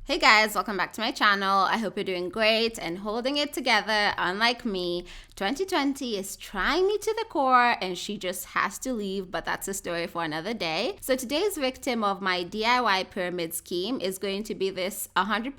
Hey guys, welcome back to my channel. I hope you're doing great and holding it together. Unlike me, 2020 is trying me to the core and she just has to leave, but that's a story for another day. So today's victim of my DIY pyramid scheme is going to be this 100%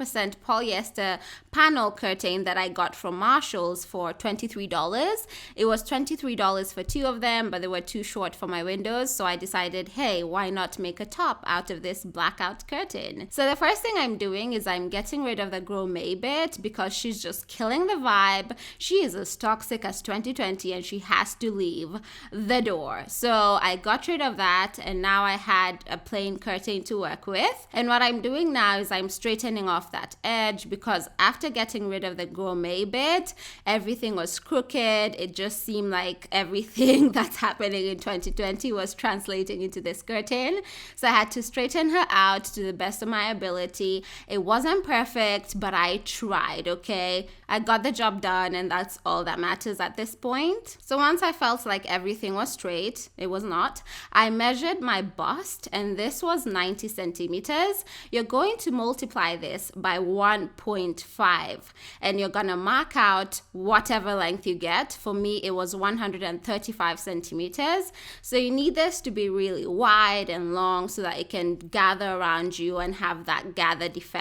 polyester panel curtain that I got from Marshall's for $23. It was $23 for two of them, but they were too short for my windows, so I decided, hey, why not make a top out of this blackout curtain? So the first thing I'm doing is I'm getting rid of the gourmet bit because she's just killing the vibe. She is as toxic as 2020 and she has to leave the door. So I got rid of that and now I had a plain curtain to work with. And what I'm doing now is I'm straightening off that edge because after getting rid of the gourmet bit, everything was crooked. It just seemed like everything that's happening in 2020 was translating into this curtain. So I had to straighten her out to the best of my ability. It wasn't perfect, but I tried, okay? I got the job done and that's all that matters at this point. So once I felt like everything was straight, it was not, I measured my bust and this was 90 centimeters. You're going to multiply this by 1.5 and you're gonna mark out whatever length you get. For me, it was 135 centimeters. So you need this to be really wide and long so that it can gather around you and have that gathered effect.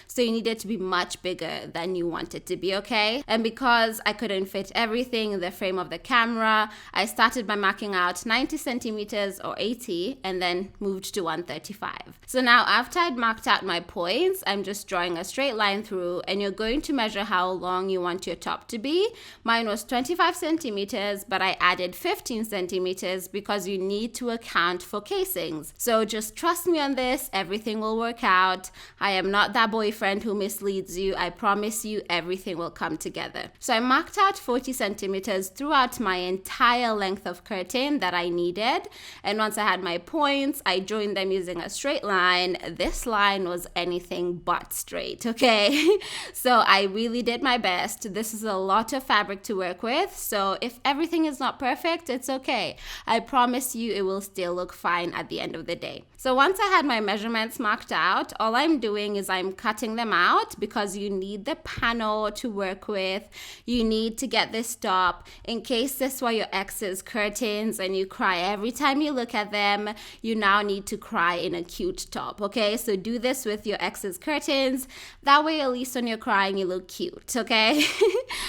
So you need it to be much bigger than you want it to be, okay? And because I couldn't fit everything in the frame of the camera, I started by marking out 90 centimeters or 80 and then moved to 135. So now after I'd marked out my points, I'm just drawing a straight line through and you're going to measure how long you want your top to be. Mine was 25 centimeters, but I added 15 centimeters because you need to account for casings. So just trust me on this, everything will work out. I am not that boyfriend who misleads you. I promise you everything will come together. So I marked out 40 centimeters throughout my entire length of curtain that I needed. And once I had my points, I joined them using a straight line. This line was anything but straight, okay? So I really did my best. This is a lot of fabric to work with. So if everything is not perfect, it's okay. I promise you it will still look fine at the end of the day. So once I had my measurements marked out, all I'm doing is I'm cutting them out because you need the panel to work with. You need to get this top. In case this were your ex's curtains and you cry every time you look at them, you now need to cry in a cute top, okay? So do this with your ex's curtains. That way, at least when you're crying, you look cute, okay?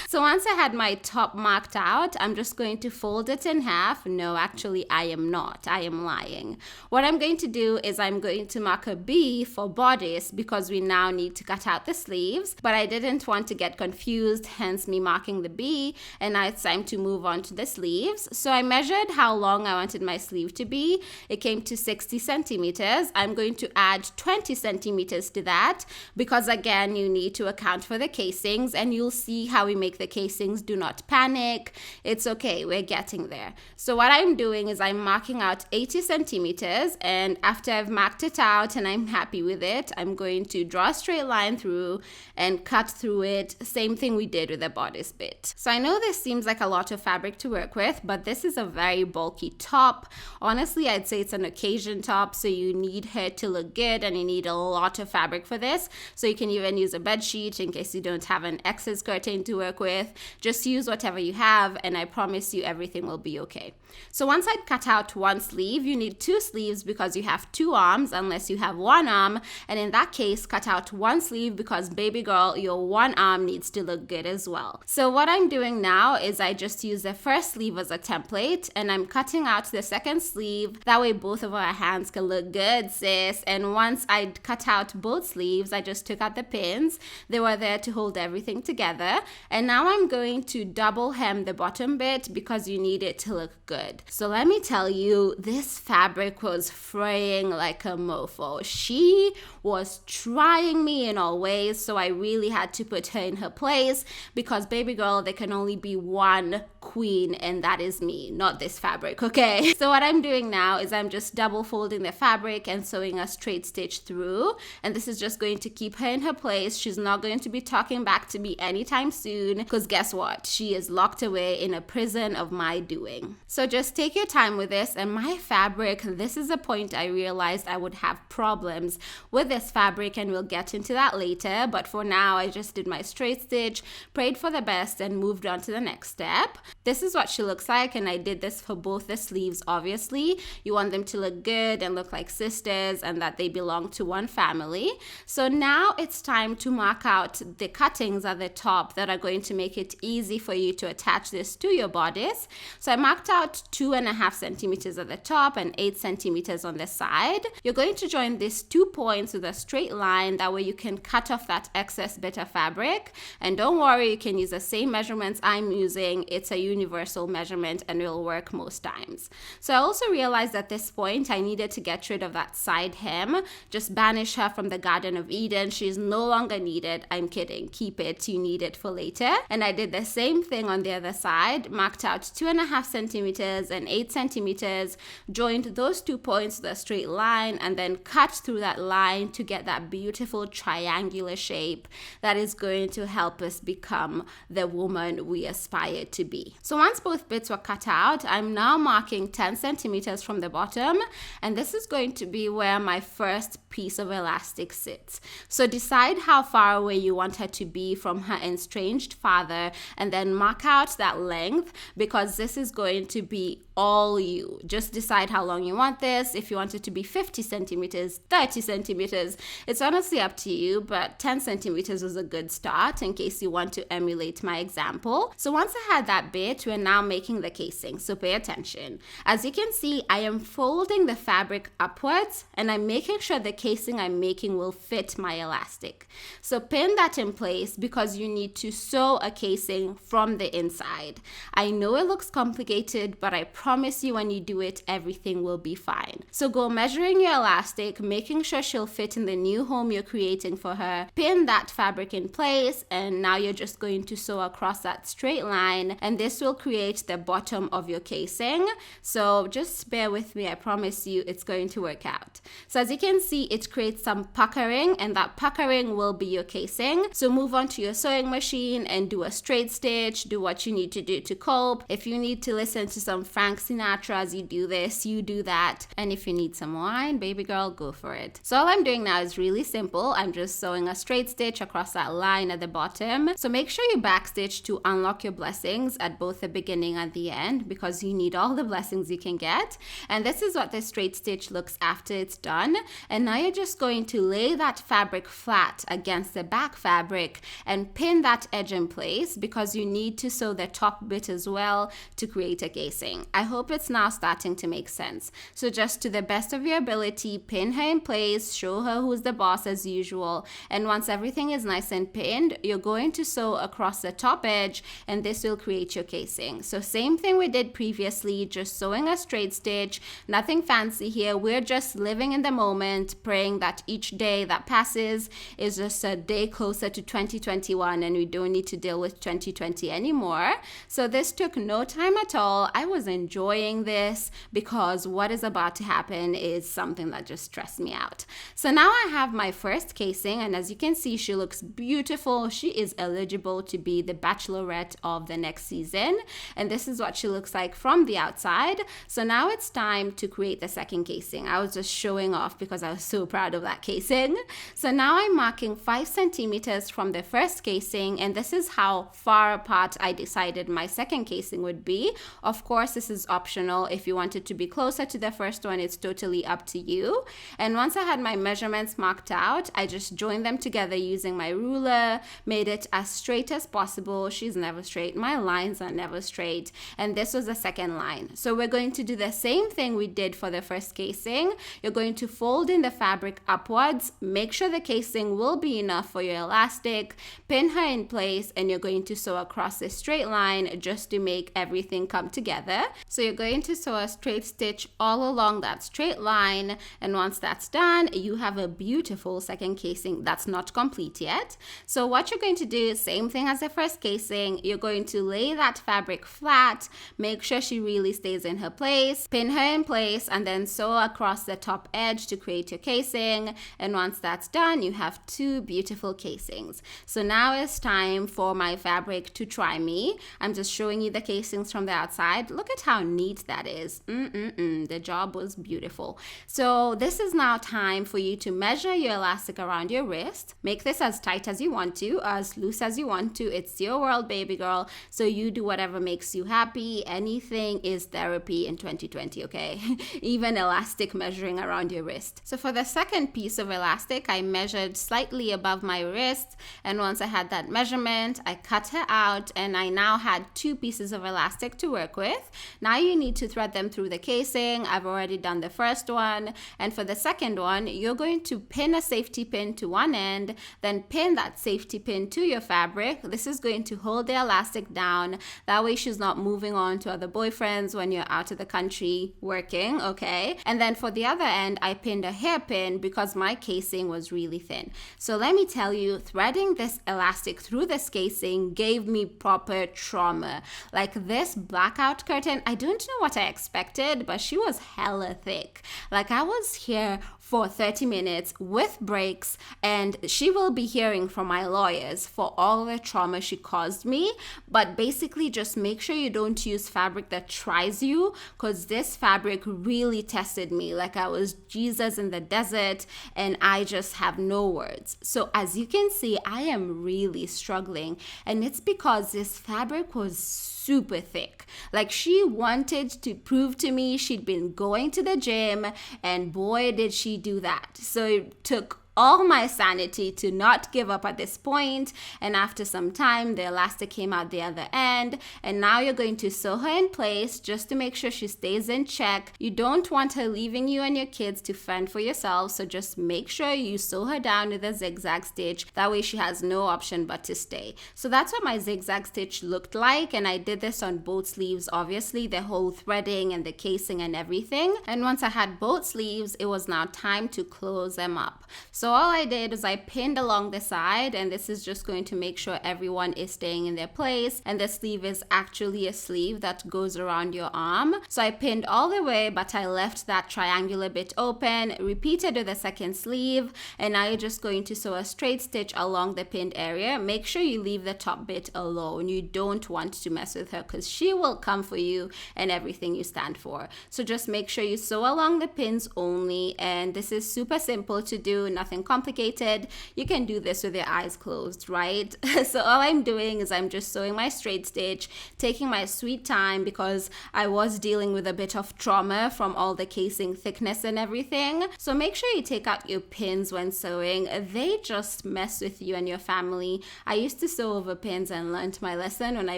So once I had my top marked out, I'm just going to fold it in half. No, actually, I am not. I am lying. What I'm going to do is I'm going to mark a B for bodice because we now need to cut out the sleeves, but I didn't want to get confused, hence me marking the B, and now it's time to move on to the sleeves. So I measured how long I wanted my sleeve to be. It came to 60 centimeters. I'm going to add 20 centimeters to that because again, you need to account for the casings and you'll see how we make the casings. Do not panic. It's okay. We're getting there. So what I'm doing is I'm marking out 80 centimeters and after I've marked it out and I'm happy with it, I'm going to draw a straight line through and cut through it. Same thing we did with the bodice bit. So I know this seems like a lot of fabric to work with, but this is a very bulky top. Honestly, I'd say it's an occasion top, so you need her to look good and you need a lot of fabric for this. So you can even use a bed sheet in case you don't have an excess curtain to work with. Just use whatever you have and I promise you everything will be okay. So once I'd cut out one sleeve, you need two sleeves because you have two arms unless you have one arm, and in that case cut out one sleeve because baby girl, your one arm needs to look good as well. So what I'm doing now is I just use the first sleeve as a template and I'm cutting out the second sleeve. That way both of our hands can look good, sis. And once I'd cut out both sleeves, I just took out the pins. They were there to hold everything together. And now I'm going to double hem the bottom bit because you need it to look good. So let me tell you, this fabric was fraying like a mofo. She was trying me in all ways, so I really had to put her in her place because baby girl, there can only be one queen and that is me, not this fabric, okay? So what I'm doing now is I'm just double folding the fabric and sewing a straight stitch through, and this is just going to keep her in her place. She's not going to be talking back to me anytime soon because guess what? She is locked away in a prison of my doing. So just take your time with this. And my fabric, this is the point I realized I would have problems with this fabric fabric, and we'll get into that later. But for now, I just did my straight stitch, prayed for the best, and moved on to the next step. This is what she looks like, and I did this for both the sleeves. Obviously, you want them to look good and look like sisters and that they belong to one family. So now it's time to mark out the cuttings at the top that are going to make it easy for you to attach this to your bodice. So I marked out 2.5 centimeters at the top and 8 centimeters on the side. You're going to join these 2 points with a straight line. That way you can cut off that excess bit of fabric. And don't worry, you can use the same measurements I'm using. It's a universal measurement and it will work most times. So I also realized at this point I needed to get rid of that side hem. Just banish her from the Garden of Eden. She's no longer needed. I'm kidding. Keep it. You need it for later. And I did the same thing on the other side. Marked out 2.5 centimeters and 8 centimeters. Joined those 2 points with a straight line and then cut through that line to get that beautiful triangular shape that is going to help us become the woman we aspire to be. So once both bits were cut out, I'm now marking 10 centimeters from the bottom, and this is going to be where my first piece of elastic sits. So decide how far away you want her to be from her estranged father, and then mark out that length, because this is going to be all you. Just decide how long you want this. If you want it to be 50 centimeters, 30 centimeters, it's honestly up to you, but 10 centimeters is a good start in case you want to emulate my example. So once I had that bit, we're now making the casing. So pay attention. As you can see, I am folding the fabric upwards and I'm making sure the casing I'm making will fit my elastic. So pin that in place because you need to sew a casing from the inside. I know it looks complicated, but I promise you when you do it, everything will be fine. So go measuring your elastic, making sure she'll fit in the new home you're creating for her. Pin that fabric in place, and now you're just going to sew across that straight line, and this will create the bottom of your casing. So just bear with me, I promise you it's going to work out. So as you can see, it creates some puckering, and that puckering will be your casing. So move on to your sewing machine and do a straight stitch, do what you need to do to cope. If you need to listen to some Frank Sinatra as you do this, you do that. And if you need some wine, baby girl, go for it. So all I'm doing now is really simple. I'm just sewing a straight stitch across that line at the bottom. So make sure you backstitch to unlock your blessings at both the beginning and the end, because you need all the blessings you can get. And this is what the straight stitch looks after it's done. And now you're just going to lay that fabric flat against the back fabric and pin that edge in place, because you need to sew the top bit as well to create a casing. I hope it's now starting to make sense. So just to the best of your ability, pin her in place, show her who's the boss as usual. And once everything is nice and pinned, you're going to sew across the top edge, and this will create your casing. So same thing we did previously, just sewing a straight stitch, nothing fancy here. We're just living in the moment, praying that each day that passes is just a day closer to 2021 and we don't need to deal with 2020 anymore. So this took no time at all. I was enjoying this because what is about to happen is something that just stressed me out. So now I have my first casing, and as you can see, she looks beautiful. She is eligible to be the bachelorette of the next season, and this is what she looks like from the outside. So now it's time to create the second casing. I was just showing off because I was so proud of that casing. So now I'm marking 5 centimeters from the first casing, and this is how far apart I decided my second casing would be. Of course, this is optional. If you want it to be closer to the first one, it's totally up to you. And once I had my measurements marked out, I just joined them together using my ruler, made it as straight as possible. She's never straight. My lines are never straight. And this was the second line. So we're going to do the same thing we did for the first casing. You're going to fold in the fabric upwards, make sure the casing will be enough for your elastic, pin her in place, and you're going to sew across a straight line just to make everything come together. So you're going to sew a straight stitch all along that straight line, and once that's done, you have a beautiful second casing that's not complete yet. So what you're going to do is same thing as the first casing. You're going to lay that fabric flat, make sure she really stays in her place, pin her in place, and then sew across the top edge to create your casing. And once that's done, you have 2 beautiful casings. So now it's time for my fabric to try me. I'm just showing you the casings from the outside. Look at how how neat that is. The job was beautiful. So this is now time for you to measure your elastic around your wrist. Make this as tight as you want to, as loose as you want to. It's your world, baby girl. So you do whatever makes you happy. Anything is therapy in 2020, okay? Even elastic measuring around your wrist. So for the second piece of elastic, I measured slightly above my wrist. And once I had that measurement, I cut her out and I now had 2 pieces of elastic to work with. Now you need to thread them through the casing. I've already done the first one. And for the second one, you're going to pin a safety pin to one end, then pin that safety pin to your fabric. This is going to hold the elastic down. That way she's not moving on to other boyfriends when you're out of the country working, okay? And then for the other end, I pinned a hairpin because my casing was really thin. So let me tell you, threading this elastic through this casing gave me proper trauma. Like this blackout curtain, I don't know what I expected, but she was hella thick. Like I was here for 30 minutes with breaks, and she will be hearing from my lawyers for all the trauma she caused me. But basically just make sure you don't use fabric that tries you, because this fabric really tested me. Like I was Jesus in the desert and I just have no words. So as you can see, I am really struggling, and it's because this fabric was super thick. Like she wanted to prove to me she'd been going to the gym, and boy did she do that. So it took all my sanity to not give up at this point. And after some time, the elastic came out the other end. And now you're going to sew her in place just to make sure she stays in check. You don't want her leaving you and your kids to fend for yourself. So just make sure you sew her down with a zigzag stitch. That way she has no option but to stay. So that's what my zigzag stitch looked like. And I did this on both sleeves, obviously, the whole threading and the casing and everything. And once I had both sleeves, it was now time to close them up. So all I did is I pinned along the side, and this is just going to make sure everyone is staying in their place. And the sleeve is actually a sleeve that goes around your arm. So I pinned all the way, but I left that triangular bit open, repeated with the second sleeve, and now you're just going to sew a straight stitch along the pinned area. Make sure you leave the top bit alone. You don't want to mess with her because she will come for you and everything you stand for. So just make sure you sew along the pins only, and this is super simple to do, nothing complicated. You can do this with your eyes closed, right? So all I'm doing is I'm just sewing my straight stitch, taking my sweet time because I was dealing with a bit of trauma from all the casing thickness and everything. So make sure you take out your pins when sewing. They just mess with you and your family. I used to sew over pins and learned my lesson when I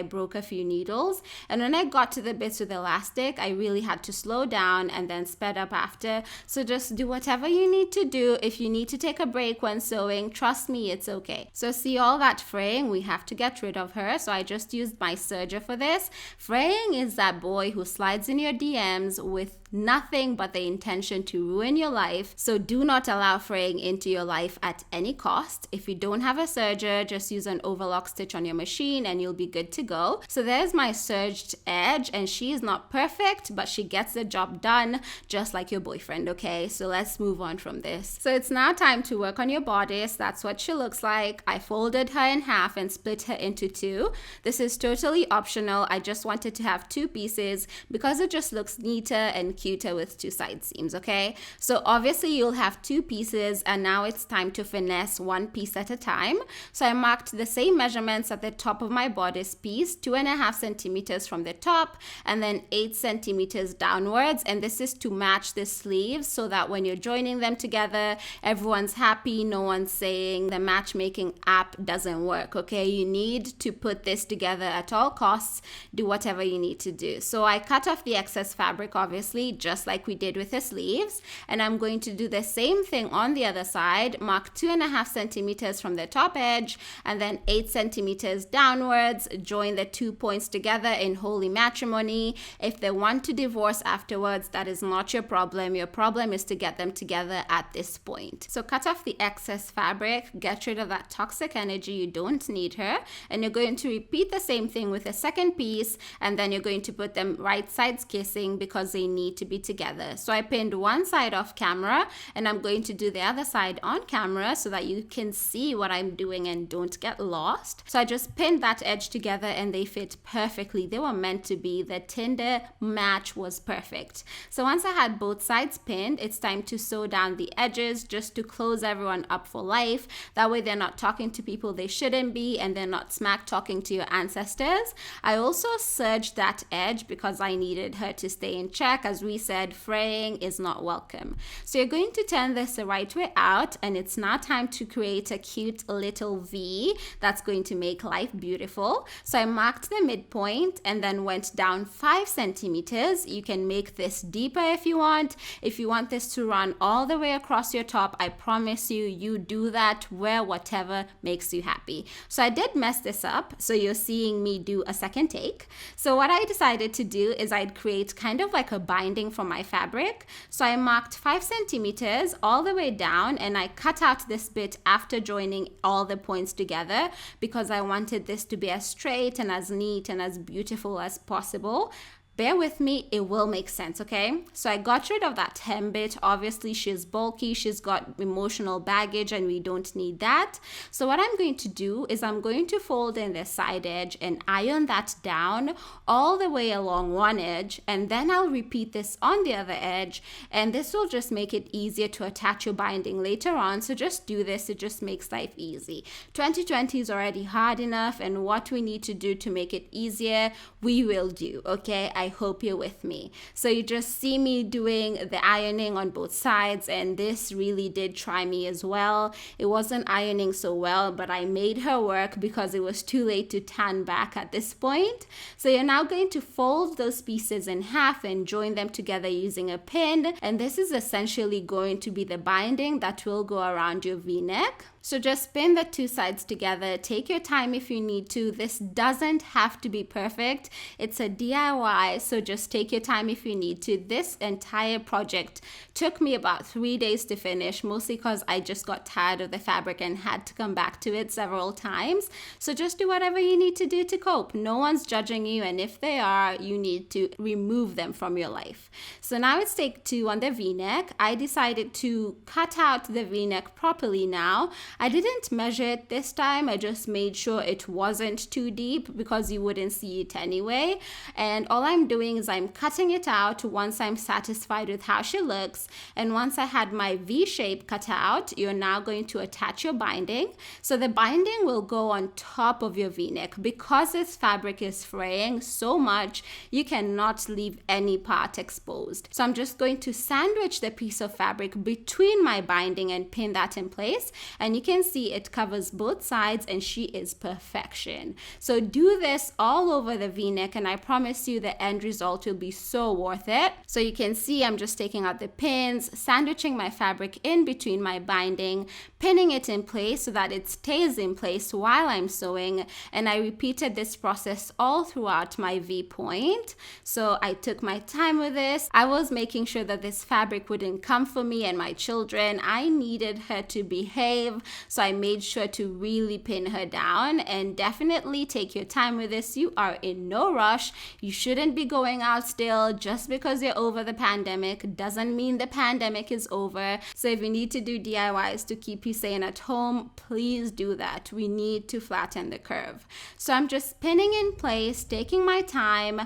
broke a few needles. And when I got to the bits with elastic, I really had to slow down and then sped up after. So just do whatever you need to do. If you need to take a break when sewing, trust me, it's okay. So see all that fraying, we have to get rid of her. So I just used my serger for this. Fraying is that boy who slides in your DMs with nothing but the intention to ruin your life. So do not allow fraying into your life at any cost. If you don't have a serger, just use an overlock stitch on your machine and you'll be good to go. So there's my serged edge, and she is not perfect, but she gets the job done just like your boyfriend, okay? So let's move on from this. So it's now time to work on your bodice. That's what she looks like. I folded her in half and split her into 2. This is totally optional. I just wanted to have 2 pieces because it just looks neater and cuter with 2 side seams, okay? So obviously you'll have 2 pieces, and now it's time to finesse 1 piece at a time. So I marked the same measurements at the top of my bodice piece, 2.5 centimeters from the top and then 8 centimeters downwards. And this is to match the sleeves so that when you're joining them together, everyone's happy. No one's saying the matchmaking app doesn't work, okay? You need to put this together at all costs. Do whatever you need to do. So I cut off the excess fabric, obviously, just like we did with the sleeves. And I'm going to do the same thing on the other side. Mark 2.5 centimeters from the top edge and then 8 centimeters downwards. Join the 2 points together in holy matrimony. If they want to divorce afterwards, that is not your problem. Your problem is to get them together at this point. So cut off the excess fabric, get rid of that toxic energy, you don't need her, and you're going to repeat the same thing with the second piece, and then you're going to put them right sides kissing because they need to be together. So I pinned one side off camera, and I'm going to do the other side on camera so that you can see what I'm doing and don't get lost. So I just pinned that edge together and they fit perfectly. They were meant to be. The Tinder match was perfect. So once I had both sides pinned, it's time to sew down the edges just to close everyone up for life. That way they're not talking to people they shouldn't be, and they're not smack talking to your ancestors. I also serged that edge because I needed her to stay in check. As we said, fraying is not welcome. So you're going to turn this the right way out, and it's now time to create a cute little V that's going to make life beautiful. So I marked the midpoint and then went down 5 centimeters. You can make this deeper if you want. If you want this to run all the way across your top, I promise you, you do that, wear whatever makes you happy. So I did mess this up, so you're seeing me do a second take. So what I decided to do is I'd create kind of like a binding for my fabric. So I marked 5 centimeters all the way down, and I cut out this bit after joining all the points together because I wanted this to be as straight and as neat and as beautiful as possible. Bear with me, it will make sense, okay? So I got rid of that hem bit. Obviously, she's bulky, she's got emotional baggage, and we don't need that. So what I'm going to do is I'm going to fold in the side edge and iron that down all the way along one edge, and then I'll repeat this on the other edge, and this will just make it easier to attach your binding later on. So just do this, it just makes life easy. 2020 is already hard enough, and what we need to do to make it easier, we will do, okay? I hope you're with me. So you just see me doing the ironing on both sides, and this really did try me as well. It wasn't ironing so well, but I made her work because it was too late to tan back at this point. So you're now going to fold those pieces in half and join them together using a pin, and this is essentially going to be the binding that will go around your V-neck. So just pin the two sides together. Take your time if you need to. This doesn't have to be perfect. It's a DIY, so just take your time if you need to. This entire project took me about 3 days to finish, mostly because I just got tired of the fabric and had to come back to it several times. So just do whatever you need to do to cope. No one's judging you, and if they are, you need to remove them from your life. So now it's take 2 on the V-neck. I decided to cut out the V-neck properly now. I didn't measure it this time. I just made sure it wasn't too deep because you wouldn't see it anyway. And all I'm doing is I'm cutting it out once I'm satisfied with how she looks. And once I had my V shape cut out, you're now going to attach your binding. So the binding will go on top of your V-neck. Because this fabric is fraying so much, you cannot leave any part exposed. So I'm just going to sandwich the piece of fabric between my binding and pin that in place. And you can see it covers both sides, and she is perfection. So do this all over the V-neck, and I promise you the end result will be so worth it. So you can see I'm just taking out the pins, sandwiching my fabric in between my binding, pinning it in place so that it stays in place while I'm sewing, and I repeated this process all throughout my V point. So I took my time with this. I was making sure that this fabric wouldn't come for me and my children. I needed her to behave, so I made sure to really pin her down. And definitely take your time with this. You are in no rush. You shouldn't be going out still. Just because you're over the pandemic doesn't mean the pandemic is over. So if you need to do DIYs to keep you sane at home, please do that. We need to flatten the curve. So I'm just pinning in place, taking my time.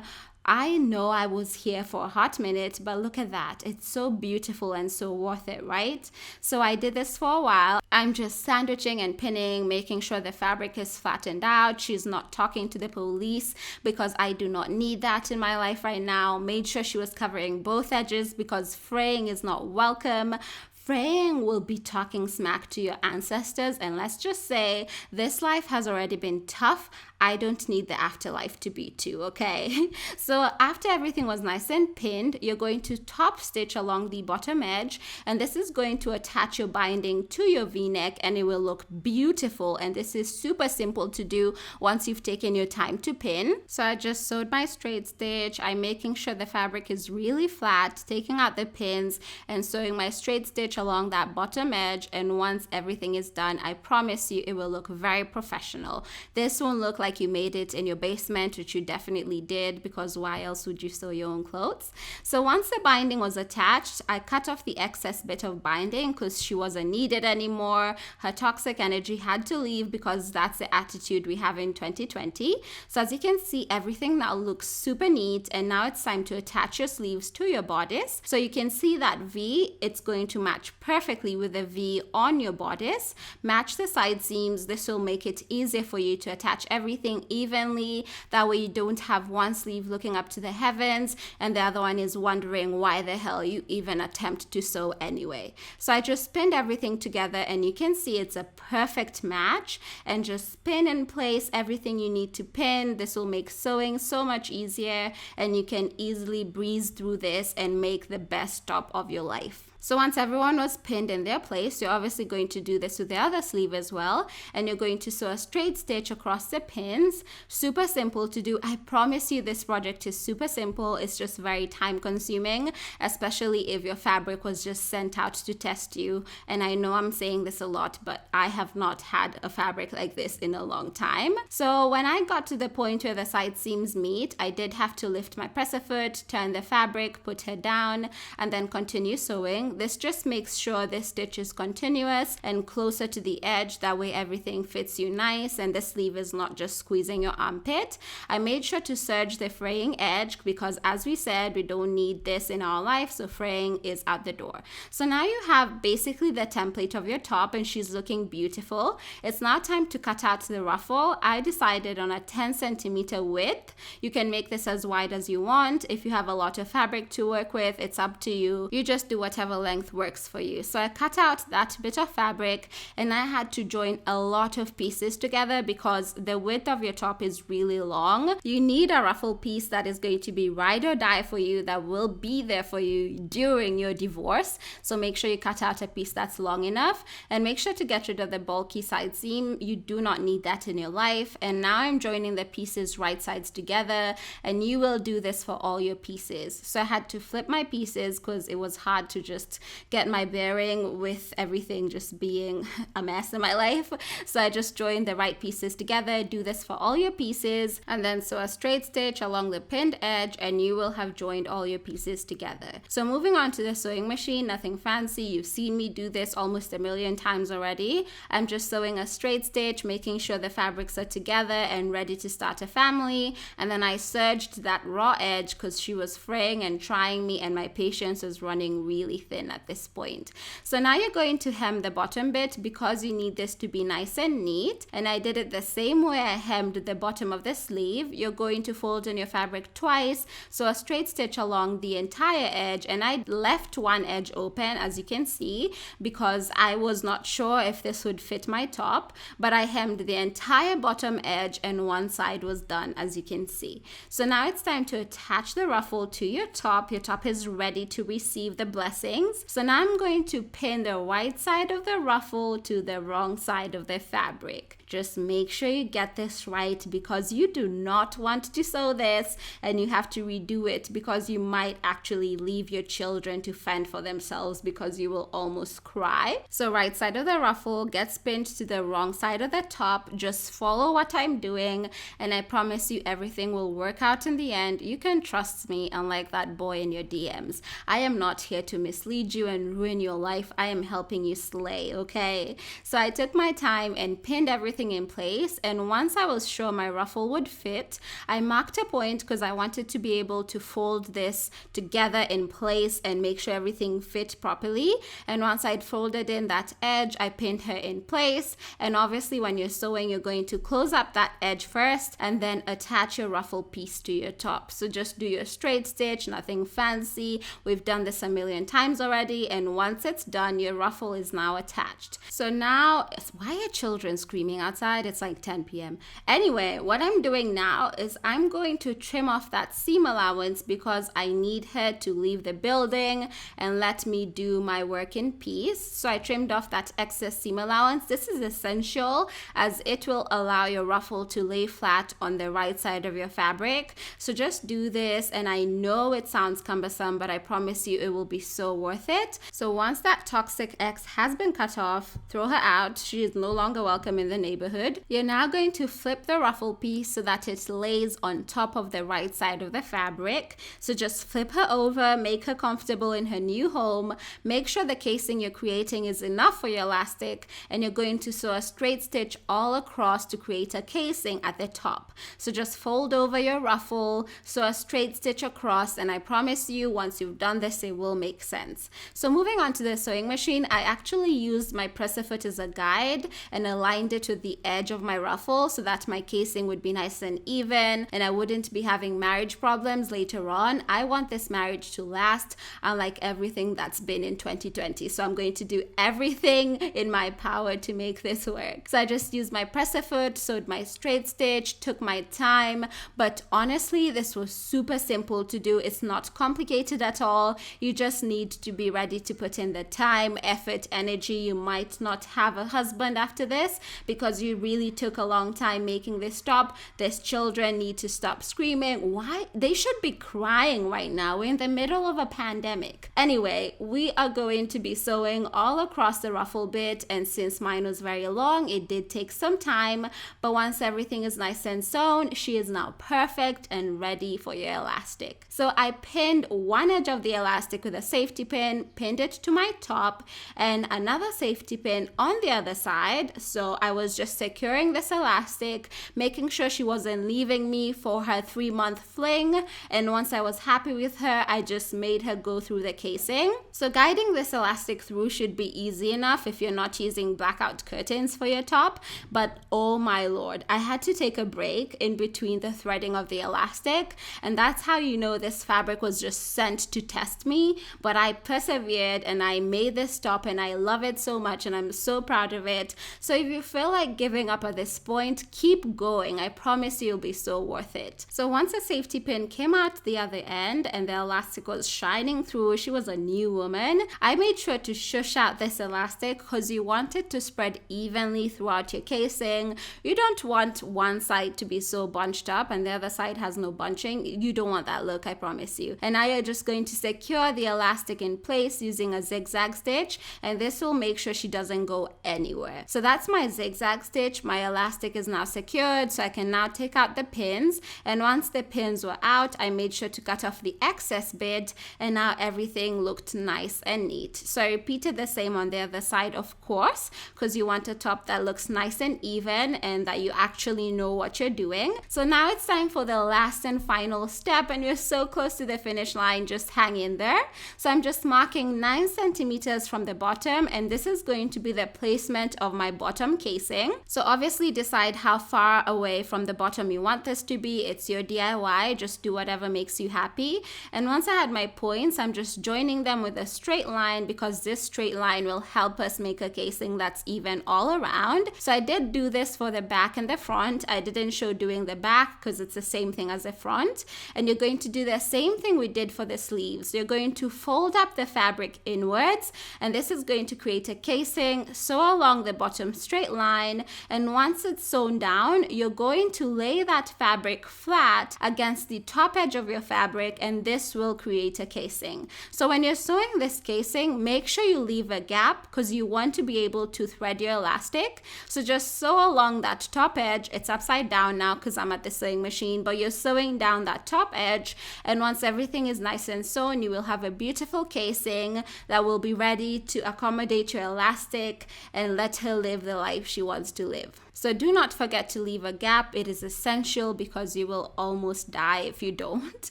I know I was here for a hot minute, but look at that. It's so beautiful and so worth it, right? So I did this for a while. I'm just sandwiching and pinning, making sure the fabric is flattened out. She's not talking to the police because I do not need that in my life right now. Made sure she was covering both edges because fraying is not welcome. Fraying will be talking smack to your ancestors, and let's just say this life has already been tough. I don't need the afterlife to be too, okay? So after everything was nice and pinned, you're going to top stitch along the bottom edge, and this is going to attach your binding to your V-neck, and it will look beautiful. And this is super simple to do once you've taken your time to pin. So I just sewed my straight stitch. I'm making sure the fabric is really flat, taking out the pins and sewing my straight stitch stitch along that bottom edge, and once everything is done, I promise you it will look very professional. This won't look like you made it in your basement, which you definitely did, because why else would you sew your own clothes? So once the binding was attached, I cut off the excess bit of binding because she wasn't needed anymore. Her toxic energy had to leave because that's the attitude we have in 2020. So as you can see, everything now looks super neat, and now it's time to attach your sleeves to your bodice. So you can see that V, it's going to match perfectly with the V on your bodice. Match the side seams. This will make it easier for you to attach everything evenly. That way you don't have one sleeve looking up to the heavens and the other one is wondering why the hell you even attempt to sew anyway. So I just pinned everything together, and you can see it's a perfect match, and just pin in place everything you need to pin. This will make sewing so much easier, and you can easily breeze through this and make the best top of your life. So once everyone was pinned in their place, you're obviously going to do this with the other sleeve as well. And you're going to sew a straight stitch across the pins. Super simple to do. I promise you this project is super simple. It's just very time consuming, especially if your fabric was just sent out to test you. And I know I'm saying this a lot, but I have not had a fabric like this in a long time. So when I got to the point where the side seams meet, I did have to lift my presser foot, turn the fabric, put her down, and then continue sewing. This just makes sure this stitch is continuous and closer to the edge. That way everything fits you nice and the sleeve is not just squeezing your armpit. I made sure to serge the fraying edge because, as we said, we don't need this in our life, so fraying is out the door. So now you have basically the template of your top and she's looking beautiful. It's now time to cut out the ruffle. I decided on a 10 centimeter width. You can make this as wide as you want. If you have a lot of fabric to work with, it's up to you. You just do whatever length works for you. So I cut out that bit of fabric and I had to join a lot of pieces together because the width of your top is really long. You need a ruffle piece that is going to be ride or die for you, that will be there for you during your divorce. So make sure you cut out a piece that's long enough and make sure to get rid of the bulky side seam. You do not need that in your life. And now I'm joining the pieces right sides together, and you will do this for all your pieces. So I had to flip my pieces because it was hard to just get my bearing with everything just being a mess in my life. So I just joined the right pieces together. Do this for all your pieces and then sew a straight stitch along the pinned edge and you will have joined all your pieces together. So moving on to the sewing machine, nothing fancy. You've seen me do this almost a million times already. I'm just sewing a straight stitch, making sure the fabrics are together and ready to start a family. And then I serged that raw edge because she was fraying and trying me and my patience is running really thin at this point. So now you're going to hem the bottom bit because you need this to be nice and neat. And I did it the same way I hemmed the bottom of the sleeve. You're going to fold in your fabric twice, so a straight stitch along the entire edge, and I left one edge open, as you can see, because I was not sure if this would fit my top, but I hemmed the entire bottom edge and one side was done, as you can see. So now it's time to attach the ruffle to your top. Your top is ready to receive the blessings. So now I'm going to pin the right side of the ruffle to the wrong side of the fabric. Just make sure you get this right because you do not want to sew this and you have to redo it because you might actually leave your children to fend for themselves because you will almost cry. So right side of the ruffle gets pinned to the wrong side of the top. Just follow what I'm doing and I promise you everything will work out in the end. You can trust me, unlike that boy in your DMs. I am not here to mislead you and ruin your life. I am helping you slay, okay? So I took my time and pinned everything in place, and once I was sure my ruffle would fit, I marked a point because I wanted to be able to fold this together in place and make sure everything fit properly. And once I'd folded in that edge, I pinned her in place. And obviously when you're sewing, you're going to close up that edge first and then attach your ruffle piece to your top. So just do your straight stitch, nothing fancy. We've done this a million times already, and once it's done, your ruffle is now attached. So now, why are children screaming outside. It's like 10 p.m. Anyway, what I'm doing now is I'm going to trim off that seam allowance because I need her to leave the building and let me do my work in peace. So I trimmed off that excess seam allowance. This is essential as it will allow your ruffle to lay flat on the right side of your fabric. So just do this, and I know it sounds cumbersome, but I promise you it will be so worth it. So once that toxic ex has been cut off, throw her out. She is no longer welcome in the neighborhood. You're now going to flip the ruffle piece so that it lays on top of the right side of the fabric. So just flip her over, make her comfortable in her new home. Make sure the casing you're creating is enough for your elastic, and you're going to sew a straight stitch all across to create a casing at the top. So just fold over your ruffle, sew a straight stitch across, and I promise you once you've done this it will make sense. So moving on to the sewing machine, I actually used my presser foot as a guide and aligned it to the edge of my ruffle so that my casing would be nice and even and I wouldn't be having marriage problems later on. I want this marriage to last, unlike everything that's been in 2020. So I'm going to do everything in my power to make this work. So I just used my presser foot, sewed my straight stitch, took my time, but honestly this was super simple to do. It's not complicated at all. You just need to be ready to put in the time, effort, energy. You might not have a husband after this because you really took a long time making this top. These children need to stop screaming. Why? They should be crying right now. We're in the middle of a pandemic. Anyway, we are going to be sewing all across the ruffle bit, and since mine was very long, it did take some time, but once everything is nice and sewn, she is now perfect and ready for your elastic. So I pinned one edge of the elastic with a safety pin, pinned it to my top, and another safety pin on the other side. So I was just securing this elastic, making sure she wasn't leaving me for her 3-month fling, and once I was happy with her, I just made her go through the casing. So guiding this elastic through should be easy enough if you're not using blackout curtains for your top, but oh my lord, I had to take a break in between the threading of the elastic, and that's how you know this fabric was just sent to test me. But I persevered and I made this top, and I love it so much and I'm so proud of it. So if you feel like giving up at this point, keep going. I promise you'll be so worth it. So once a safety pin came out the other end and the elastic was shining through, she was a new woman. I made sure to shush out this elastic because you want it to spread evenly throughout your casing. You don't want one side to be so bunched up and the other side has no bunching. You don't want that look, I promise you. And now you're just going to secure the elastic in place using a zigzag stitch, and this will make sure she doesn't go anywhere. So that's my zigzag stitch. My elastic is now secured, so I can now take out the pins, and once the pins were out, I made sure to cut off the excess bit, and now everything looked nice and neat. So I repeated the same on the other side, of course, because you want a top that looks nice and even and that you actually know what you're doing. So now it's time for the last and final step, and you're so close to the finish line. Just hang in there. So I'm just marking 9 centimeters from the bottom, and this is going to be the placement of my bottom casing. So obviously decide how far away from the bottom you want this to be. It's your DIY. Just do whatever makes you happy. And once I had my points, I'm just joining them with a straight line because this straight line will help us make a casing that's even all around. So I did do this for the back and the front. I didn't show doing the back because it's the same thing as the front. And you're going to do the same thing we did for the sleeves. You're going to fold up the fabric inwards, and this is going to create a casing. Sew along the bottom straight line, and once it's sewn down, you're going to lay that fabric flat against the top edge of your fabric, and this will create a casing. So when you're sewing this casing, make sure you leave a gap because you want to be able to thread your elastic. So just sew along that top edge. It's upside down now because I'm at the sewing machine, but you're sewing down that top edge, and once everything is nice and sewn, you will have a beautiful casing that will be ready to accommodate your elastic and let her live the life she wants to live. So do not forget to leave a gap. It is essential because you will almost die if you don't.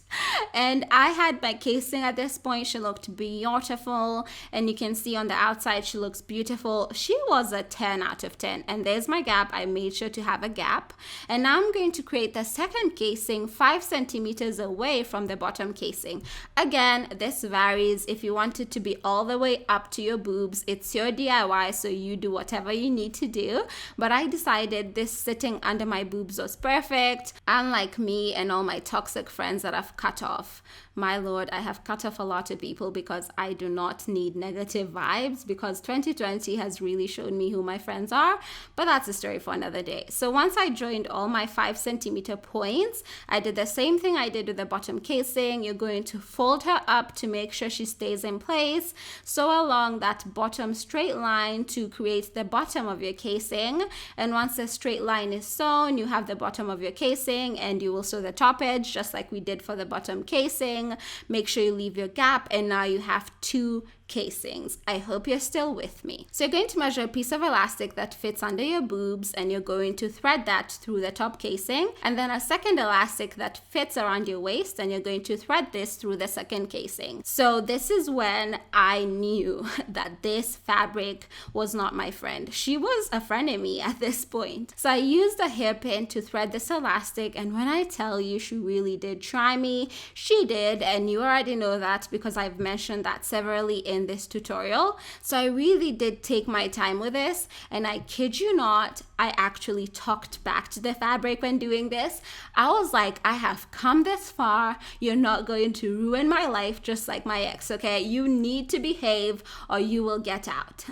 And I had my casing at this point. She looked beautiful, and you can see on the outside she looks beautiful. She was a 10 out of 10, and there's my gap. I made sure to have a gap, and now I'm going to create the second casing 5 centimeters away from the bottom casing. Again, this varies. If you want it to be all the way up to your boobs, it's your DIY, so you do whatever you need to do, but I decided decided this sitting under my boobs was perfect, unlike me and all my toxic friends that I've cut off. My lord, I have cut off a lot of people because I do not need negative vibes, because 2020 has really shown me who my friends are, but that's a story for another day. So once I joined all my 5cm points, I did the same thing I did with the bottom casing. You're going to fold her up to make sure she stays in place. Sew along that bottom straight line to create the bottom of your casing. And once the straight line is sewn, you have the bottom of your casing, and you will sew the top edge just like we did for the bottom casing. Make sure you leave your gap, and now you have 2 casings. I hope you're still with me. So you're going to measure a piece of elastic that fits under your boobs, and you're going to thread that through the top casing, and then a second elastic that fits around your waist, and you're going to thread this through the second casing. So this is when I knew that this fabric was not my friend. She was a frenemy at this point. So I used a hairpin to thread this elastic, and when I tell you she really did try me, she did, and you already know that because I've mentioned that severally in this tutorial. So I really did take my time with this, and I kid you not, I actually talked back to the fabric when doing this. I was like, I have come this far, you're not going to ruin my life just like my ex, okay? You need to behave or you will get out.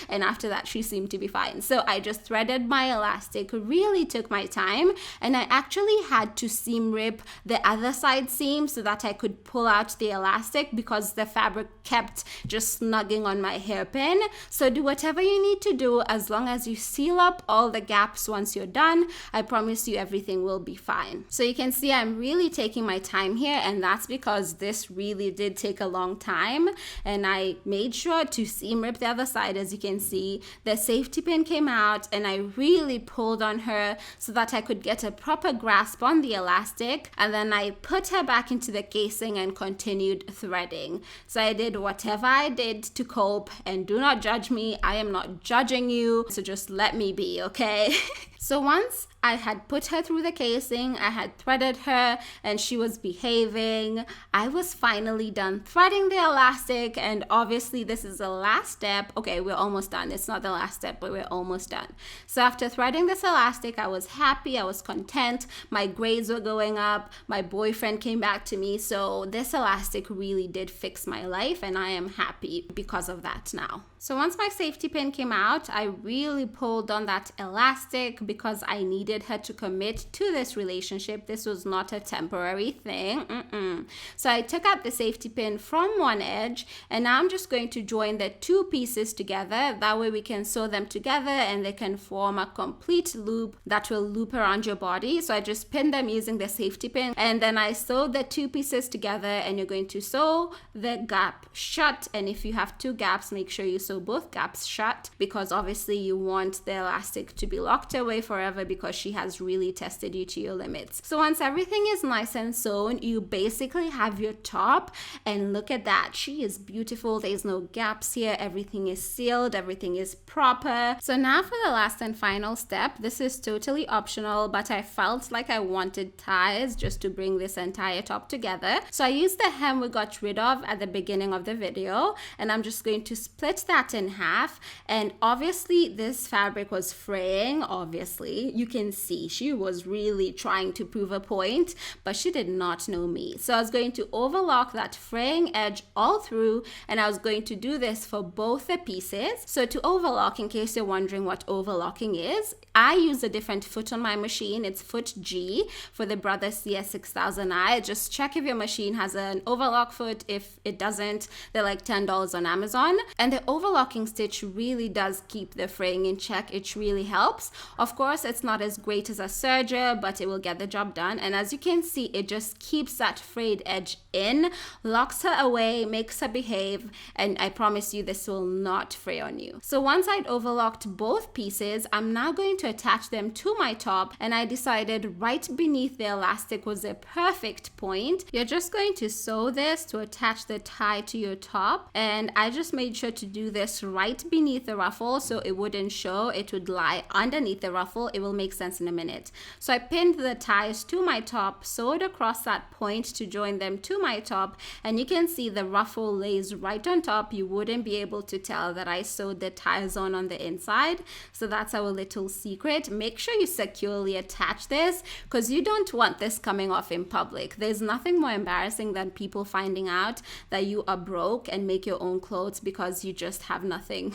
And after that, she seemed to be fine. So I just threaded my elastic, really took my time, and I actually had to seam rip the other side seam so that I could pull out the elastic because the fabric kept just snugging on my hairpin. So do whatever you need to do, as long as you seal up all the gaps once you're done. I promise you everything will be fine. So you can see I'm really taking my time here, and that's because this really did take a long time, and I made sure to seam rip the other side. As you can see, the safety pin came out, and I really pulled on her so that I could get a proper grasp on the elastic, and then I put her back into the casing and continued threading. So I did whatever I did to cope, and do not judge me. I am not judging you, so just let me be, okay? So once I had put her through the casing, I had threaded her, and she was behaving, I was finally done threading the elastic, and obviously this is the last step. Okay, we're almost done. It's not the last step, but we're almost done. So after threading this elastic, I was happy, I was content, my grades were going up, my boyfriend came back to me, so this elastic really did fix my life, and I am happy because of that now. So once my safety pin came out, I really pulled on that elastic because I needed her to commit to this relationship. This was not a temporary thing. So I took out the safety pin from one edge, and now I'm just going to join the 2 pieces together. That way we can sew them together and they can form a complete loop that will loop around your body. So I just pinned them using the safety pin, and then I sewed the 2 pieces together, and you're going to sew the gap shut. And if you have 2 gaps, make sure you sew both gaps shut, because obviously you want the elastic to be locked away forever because she has really tested you to your limits. So once everything is nice and sewn, you basically have your top, and look at that, she is beautiful. There's no gaps here, everything is sealed, everything is proper. So now for the last and final step. This is totally optional, but I felt like I wanted ties just to bring this entire top together. So I used the hem we got rid of at the beginning of the video, and I'm just going to split that in half. And obviously this fabric was fraying. Obviously you can see she was really trying to prove a point, but she did not know me. So I was going to overlock that fraying edge all through, and I was going to do this for both the pieces. So to overlock, in case you're wondering what overlocking is, I use a different foot on my machine. It's foot G for the Bodice CS6000i. Just check if your machine has an overlock foot. If it doesn't, they're like $10 on Amazon. And the overlocking stitch really does keep the fraying in check. It really helps. Of course, it's not as great as a serger, but it will get the job done. And as you can see, it just keeps that frayed edge in, locks her away, makes her behave, and I promise you this will not fray on you. So once I'd overlocked both pieces, I'm now going to attach them to my top, and I decided right beneath the elastic was a perfect point. You're just going to sew this to attach the tie to your top, and I just made sure to do this right beneath the ruffle so it wouldn't show, it would lie underneath the ruffle. It will make sense in a minute. So I pinned the ties to my top, sewed across that point to join them to my top, and you can see the ruffle lays right on top. You wouldn't be able to tell that I sewed the ties on the inside. So that's our little secret. Make sure you securely attach this because you don't want this coming off in public. There's nothing more embarrassing than people finding out that you are broke and make your own clothes because you just have nothing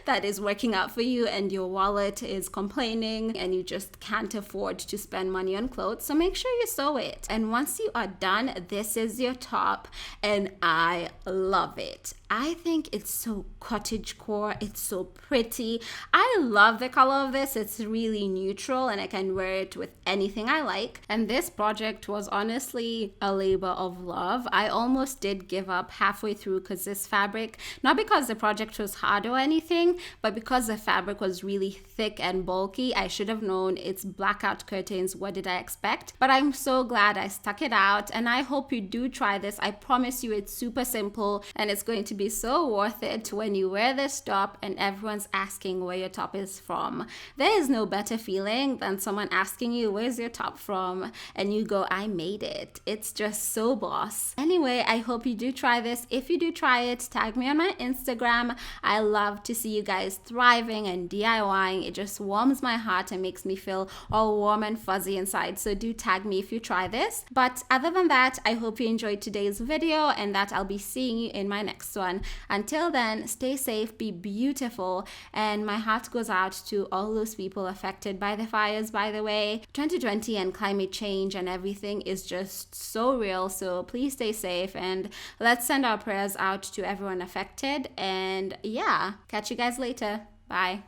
that is working out for you and your wallet is complaining and you just can't afford to spend money on clothes. So make sure you sew it. And once you are done, this is your top and I love it. I think it's so cottagecore. It's so pretty. I love the color of this. It's really neutral and I can wear it with anything I like. And this project was honestly a labor of love. I almost did give up halfway through because this fabric, not because the project was hard or anything, but because the fabric was really thick and bulky. I should have known it's blackout curtains. What did I expect? But I'm so glad I stuck it out and I hope you do try this. I promise you it's super simple and it's going to be so worth it when you wear this top and everyone's asking where your top is from. There is no better feeling than someone asking you where's your top from and you go, I made it. It's just so boss. Anyway, I hope you do try this. If you do try it, tag me on my Instagram. I love to see you guys thriving and DIYing. It just warms my heart and makes me feel all warm and fuzzy inside. So do tag me if you try this. But other than that, I hope you enjoyed today's video and that I'll be seeing you in my next one. Until then, stay safe, be beautiful, and my heart goes out to all those people affected by the fires, by the way. 2020 and climate change and everything is just so real, so please stay safe and let's send our prayers out to everyone affected. And yeah, catch you guys later. Bye.